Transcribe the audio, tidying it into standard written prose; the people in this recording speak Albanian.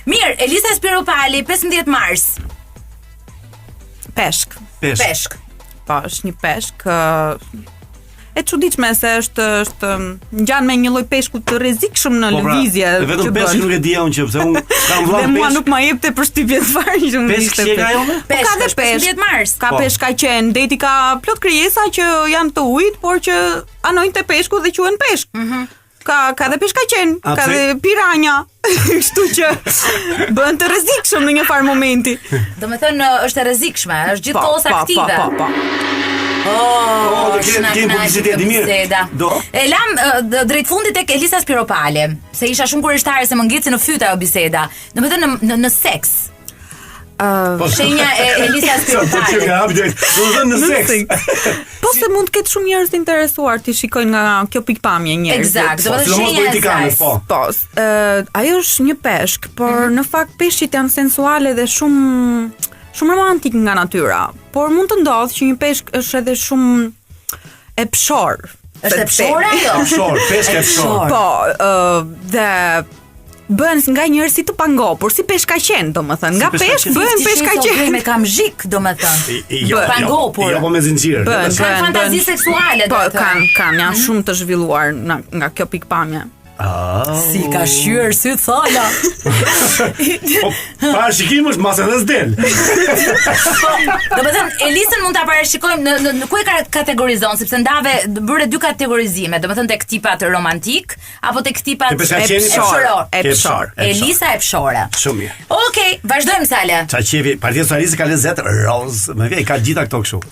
Mirë, Elisa Spiropali, 15 mars. Peshk. Po, është një peshk e çuditshme se është ngjan me një lloj peshku të rrezikshëm në lëvizje. Vetëm peshk nuk e dia unë që pse unë kam vëllai peshk. Mua nuk më jepte përshtypje fare që unë ishte peshk. Ka dhe peshk 15 mars. Ka peshk ka qenë, deti ka plot krijesa që janë të ujit, por që anojnë te peshku dhe quhen peshk. Ka dhe peshka qenë, ka dhe piranja, kështu që bën të rrezikshëm në një farë momenti. Do me thënë është e rrezikshme, është gjithkohës aktive. Po. Do kemi publicitet i mirë. E lam drejt fundit tek Elisa Spiropali, se isha shumë kurioztare se më ngjeci në fytyrë ajo biseda. Do me thënë në seks. Shenja e Elisa Spiropali. Në seks. Po se mund të ketë shumë njerëz të interesuar të shikojnë nga kjo pikpamje njerëz. Eksakt, do të thotë shenja e saj. Po, ajo është një peshk, por në fakt peshqit janë sensuale dhe shumë romantik nga natyra. Por mund të ndodhë që një peshk është edhe shumë e pshor. Është e pshor ajo? Peshk e pshor. Po, dhe bën nga njerëz si të pangopur, si peshka qen, domethënë, nga peshk bëhen peshka qen. Me kamzhik, domethënë. Jo pangopur. Jo po me zinxhir. Kanë fantazi seksuale, domethënë. Kanë janë shumë të zhvilluar nga kjo pikpamje. Si ka shqyr sy thala. Po parashikim është mas edhe s'del. Do të thënë Elisën mund ta parashikojmë në ku e kategorizon, sepse ndave bëre dy kategorizime, do të thënë tek tipat romantik apo tek tipat e pshor. Elisa e pshore. Shumë mirë. Okej, vazhdojmë Sale. Ça qefi, Partia Socialiste ka lezet roz, më vjen ka gjitha këto kështu.